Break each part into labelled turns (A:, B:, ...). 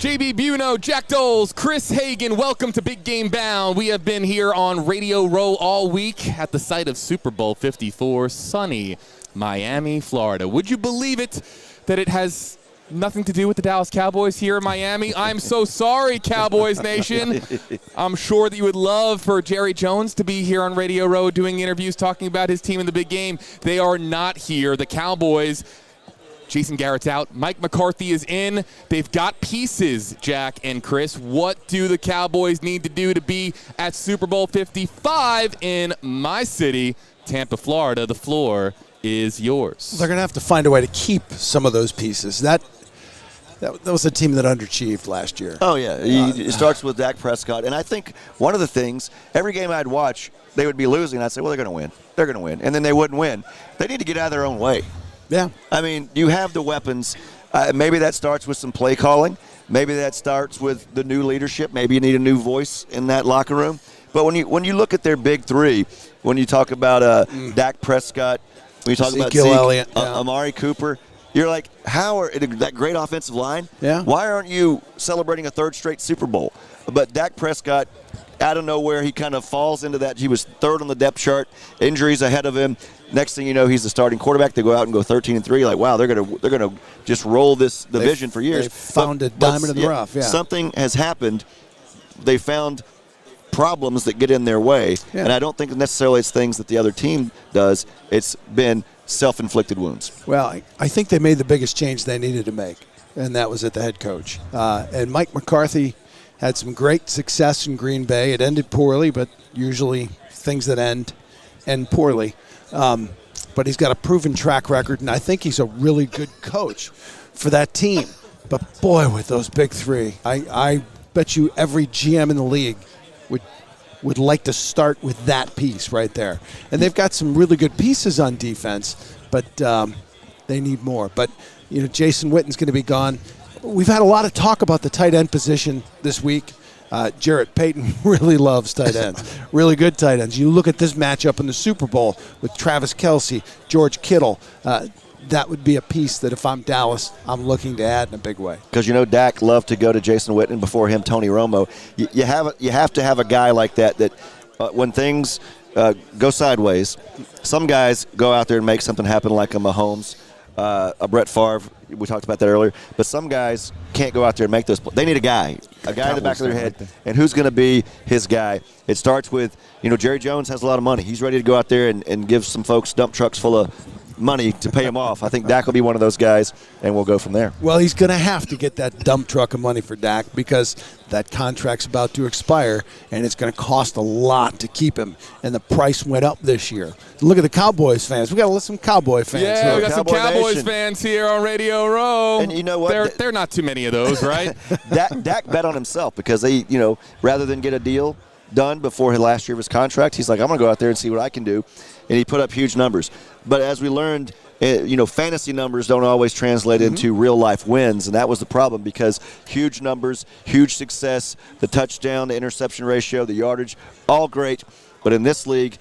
A: JB Biunno, Jack Doles, Chris Hagan, welcome to Big Game Bound. We have been here on Radio Row all week at the site of Super Bowl 54, sunny Miami, Florida. Would you believe it that it has nothing to do with the Dallas Cowboys here in Miami? I'm so sorry, Cowboys Nation. I'm sure that you would love for Jerry Jones to be here on Radio Row doing interviews talking about his team in the big game. They are not here. The Cowboys, Jason Garrett's out. Mike McCarthy is in. They've got pieces, Jack and Chris. What do the Cowboys need to do to be at Super Bowl 55 in my city, Tampa, Florida? The floor is yours.
B: They're going to have to find a way to keep some of those pieces. That was a team that underachieved last year.
C: Oh, yeah. It starts with Dak Prescott. And I think one of the things, every game I'd watch, they would be losing. I'd say, well, they're going to win. They're going to win. And then they wouldn't win. They need to get out of their own way.
B: Yeah.
C: I mean, you have the weapons. Maybe that starts with some play calling. Maybe that starts with the new leadership. Maybe you need a new voice in that locker room. But when you look at their big three, when you talk about Dak Prescott, when you talk about Zeke,
B: Elliott,
C: Amari Cooper, you're like, how are that great offensive line?
B: Yeah.
C: Why aren't you celebrating a third straight Super Bowl? But Dak Prescott, out of nowhere, he kind of falls into that. He was third on the depth chart. Injuries ahead of him. Next thing you know, he's the starting quarterback. They go out and go 13-3. Like, wow, they're gonna just roll this division for years.
B: They found a diamond in the rough. Yeah.
C: Something has happened. They found problems that get in their way, and I don't think necessarily it's things that the other team does. It's been self-inflicted wounds.
B: Well, I think they made the biggest change they needed to make, and that was at the head coach. And Mike McCarthy had some great success in Green Bay. It ended poorly, but usually things that end poorly. But he's got a proven track record, and I think he's a really good coach for that team. But, boy, with those big three, I bet you every GM in the league would like to start with that piece right there. And they've got some really good pieces on defense, but they need more. But, Jason Witten's going to be gone. We've had a lot of talk about the tight end position this week. Jarrett Payton really loves tight ends, really good tight ends. You look at this matchup in the Super Bowl with Travis Kelce, George Kittle. That would be a piece that if I'm Dallas, I'm looking to add in a big way.
C: Because Dak loved to go to Jason Witten, before him Tony Romo. You have to have a guy like that when things go sideways, some guys go out there and make something happen, like a Mahomes, a Brett Favre. We talked about that earlier. But some guys can't go out there and make those plays. They need a guy in the back of their head. And who's going to be his guy? It starts with, Jerry Jones has a lot of money. He's ready to go out there and give some folks dump trucks full of money to pay him off. I think Dak will be one of those guys, and we'll go from there.
B: Well, he's going to have to get that dump truck of money for Dak because that contract's about to expire, and it's going to cost a lot to keep him. And the price went up this year. Look at the Cowboys fans. We got to listen to some Cowboy fans.
A: Yeah,
B: here.
A: we got some Cowboys fans here on Radio Row.
C: And you know what?
A: There are not too many of those, right?
C: Dak bet on himself because they, rather than get a deal done before his last year of his contract, he's like, I'm going to go out there and see what I can do. And he put up huge numbers. But as we learned, fantasy numbers don't always translate into real-life wins, and that was the problem because huge numbers, huge success, the touchdown, the interception ratio, the yardage, all great. But in this league,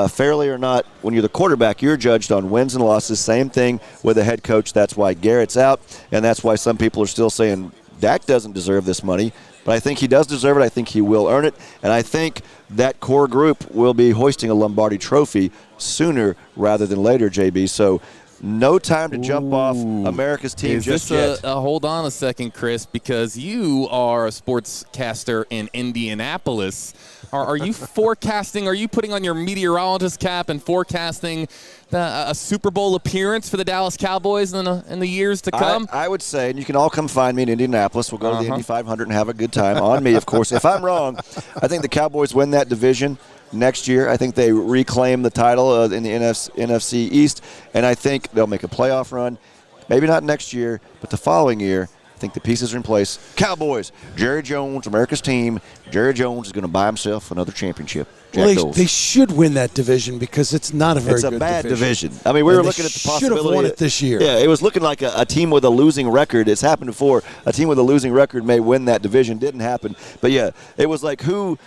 C: fairly or not, when you're the quarterback, you're judged on wins and losses. Same thing with the head coach. That's why Garrett's out, and that's why some people are still saying Dak doesn't deserve this money. But I think he does deserve it. I think he will earn it. And I think that core group will be hoisting a Lombardi trophy sooner rather than later, JB. So no time to jump off America's team just yet.
A: Hold on a second, Chris, because you are a sportscaster in Indianapolis. Are you forecasting, are you putting on your meteorologist cap and forecasting a Super Bowl appearance for the Dallas Cowboys in the years to come?
C: I would say, and you can all come find me in Indianapolis. We'll go to the Indy 500 and have a good time. On me, of course. If I'm wrong, I think the Cowboys win that division next year. I think they reclaim the title in the NFC East, and I think they'll make a playoff run. Maybe not next year, but the following year. I think the pieces are in place. Cowboys, Jerry Jones, America's team. Jerry Jones is going to buy himself another championship.
B: Well, they should win that division because it's not a very good division.
C: It's a bad division. I mean, we were looking at the possibility.
B: Should have won it this year.
C: Yeah, it was looking like a team with a losing record. It's happened before. A team with a losing record may win that division. Didn't happen. But, yeah, it was like who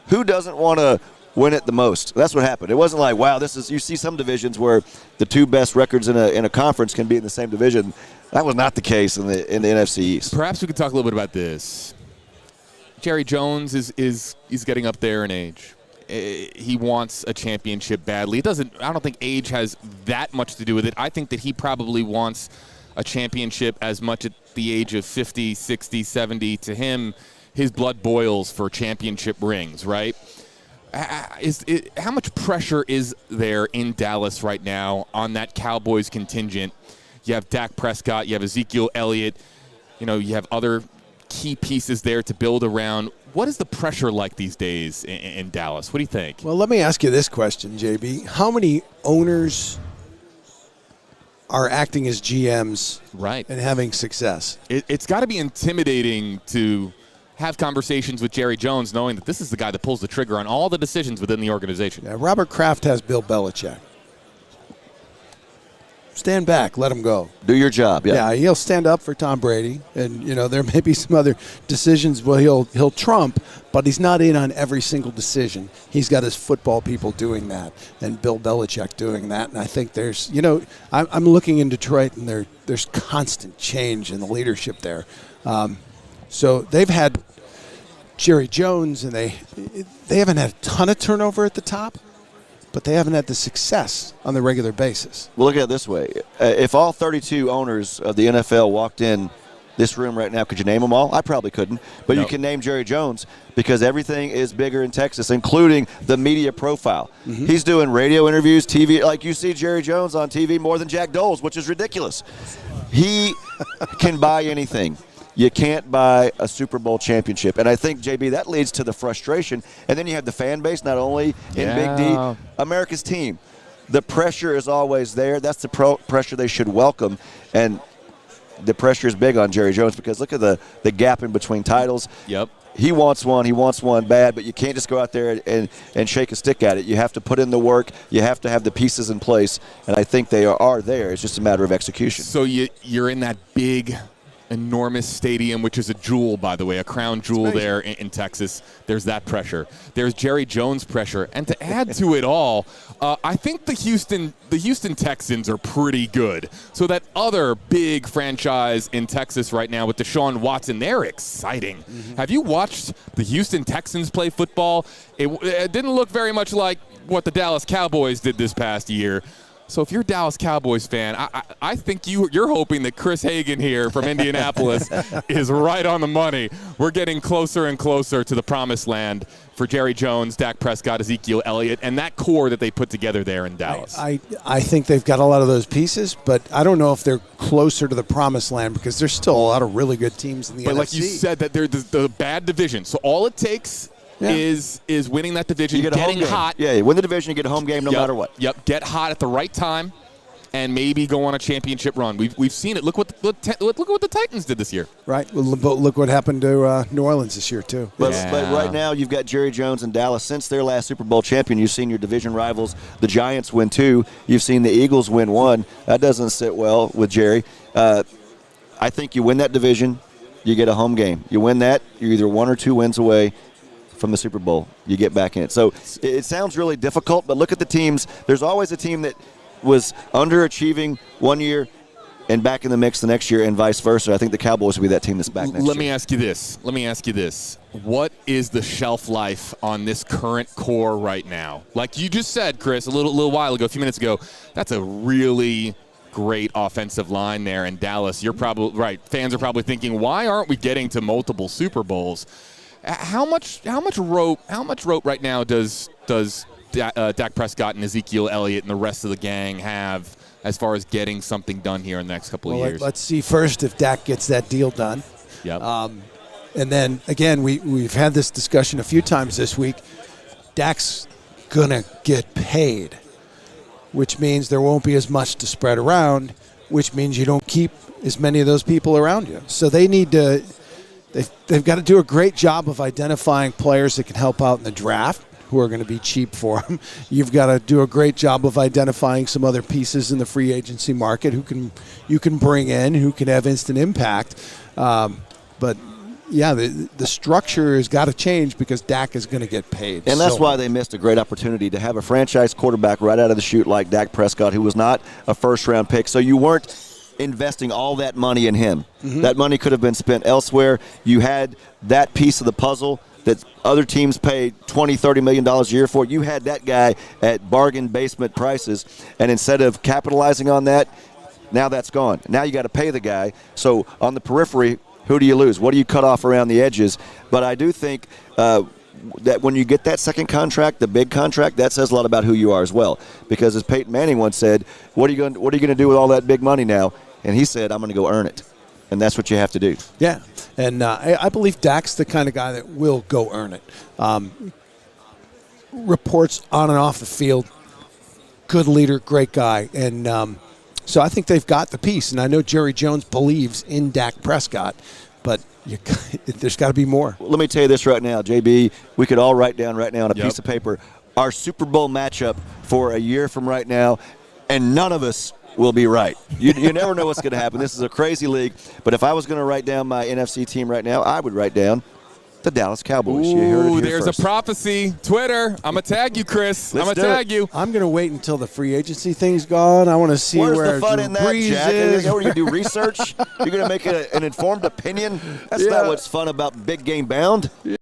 C: doesn't want to win it the most. That's what happened. It wasn't like, wow, you see some divisions where the 2 best records in a conference can be in the same division. That was not the case in the NFC East.
A: Perhaps we could talk a little bit about this. Jerry Jones is getting up there in age. He wants a championship badly. I don't think age has that much to do with it. I think that he probably wants a championship as much at the age of 50, 60, 70. To him, his blood boils for championship rings, right? How much pressure is there in Dallas right now on that Cowboys contingent? You have Dak Prescott, you have Ezekiel Elliott, you have other key pieces there to build around. What is the pressure like these days in Dallas? What do you think?
B: Well, let me ask you this question, JB. How many owners are acting as GMs and having success?
A: It's got to be intimidating to have conversations with Jerry Jones knowing that this is the guy that pulls the trigger on all the decisions within the organization.
B: Yeah, Robert Kraft has Bill Belichick. Stand back, let him go.
C: Do your job.
B: Yeah, he'll stand up for Tom Brady, and there may be some other decisions where he'll trump, but he's not in on every single decision. He's got his football people doing that, and Bill Belichick doing that. And I think there's, I'm looking in Detroit, and there's constant change in the leadership there. So they've had Jerry Jones, and they haven't had a ton of turnover at the top, but they haven't had the success on the regular basis.
C: Well, look at it this way. If all 32 owners of the NFL walked in this room right now, could you name them all? I probably couldn't. But You can name Jerry Jones because everything is bigger in Texas, including the media profile. Mm-hmm. He's doing radio interviews, TV. Like you see Jerry Jones on TV more than Jack Doles, which is ridiculous. He can buy anything. You can't buy a Super Bowl championship. And I think, JB, that leads to the frustration. And then you have the fan base, not only in Big D, America's team. The pressure is always there. That's the pressure they should welcome. And the pressure is big on Jerry Jones because look at the gap in between titles.
A: Yep.
C: He wants one bad, but you can't just go out there and shake a stick at it. You have to put in the work. You have to have the pieces in place. And I think they are there. It's just a matter of execution.
A: So you're in that big – enormous stadium, which is a jewel, by the way, a crown jewel there in Texas. There's that pressure. There's Jerry Jones pressure. And to add to it all, I think the Houston Texans are pretty good. So that other big franchise in Texas right now with Deshaun Watson, they're exciting. Mm-hmm. Have you watched the Houston Texans play football? It didn't look very much like what the Dallas Cowboys did this past year. So if you're a Dallas Cowboys fan, I think you're hoping that Chris Hagan here from Indianapolis is right on the money. We're getting closer and closer to the promised land for Jerry Jones, Dak Prescott, Ezekiel Elliott, and that core that they put together there in Dallas.
B: I think they've got a lot of those pieces, but I don't know if they're closer to the promised land because there's still a lot of really good teams in the NFC.
A: But like you said, that they're the bad division. So all it takes is winning that division, getting hot.
C: Yeah, you win the division, you get a home game no matter what.
A: Yep, get hot at the right time, and maybe go on a championship run. We've seen it. Look what the Titans did this year.
B: Right. Well, look what happened to New Orleans this year too.
C: But right now you've got Jerry Jones and Dallas. Since their last Super Bowl champion, you've seen your division rivals, the Giants, win 2. You've seen the Eagles win 1. That doesn't sit well with Jerry. I think you win that division, you get a home game. You win that, you're either 1 or 2 wins away from the Super Bowl. You get back in it. So it sounds really difficult, but look at the teams. There's always a team that was underachieving one year and back in the mix the next year and vice versa. I think the Cowboys will be that team that's back next year.
A: Let me ask you this. What is the shelf life on this current core right now? Like you just said, Chris, a little while ago, a few minutes ago, that's a really great offensive line there in Dallas. You're probably right. Fans are probably thinking, why aren't we getting to multiple Super Bowls? How much rope right now does Dak Prescott and Ezekiel Elliott and the rest of the gang have as far as getting something done here in the next couple of years?
B: Let's see first if Dak gets that deal done.
A: Yep.
B: And then again, we've had this discussion a few times this week. Dak's gonna get paid, which means there won't be as much to spread around, which means you don't keep as many of those people around you. So they need to. They've got to do a great job of identifying players that can help out in the draft who are going to be cheap for them. You've got to do a great job of identifying some other pieces in the free agency market you can bring in, who can have instant impact. But yeah, the structure has got to change because Dak is going to get paid.
C: And that's why they missed a great opportunity to have a franchise quarterback right out of the chute like Dak Prescott, who was not a first-round pick. So you weren't investing all that money in him. Mm-hmm. That money could have been spent elsewhere. You had that piece of the puzzle that other teams pay $20, $30 million a year for. You had that guy at bargain basement prices, and instead of capitalizing on that, now that's gone. Now you got to pay the guy. So on the periphery, who do you lose? What do you cut off around the edges? But I do think that when you get that second contract, the big contract, that says a lot about who you are as well. Because as Peyton Manning once said, what are you going to do with all that big money now? And he said, I'm going to go earn it. And that's what you have to do.
B: Yeah, and I believe Dak's the kind of guy that will go earn it. Reports on and off the field, good leader, great guy. And so I think they've got the piece. And I know Jerry Jones believes in Dak Prescott, but there's got to be more.
C: Let me tell you this right now, JB. We could all write down right now on a piece of paper our Super Bowl matchup for a year from right now, and none of us will be right. You never know what's going to happen. This is a crazy league. But if I was going to write down my NFC team right now, I would write down the Dallas Cowboys.
A: Ooh, there's a prophecy. Twitter. I'm going to tag you, Chris. I'm going to tag you.
B: I'm going to wait until the free agency thing's gone. I want to see where
C: the fun in that,
B: Brees
C: Jack?
B: is.
C: Are you do research? You're going to make an informed opinion? That's not what's fun about Big Game Bound.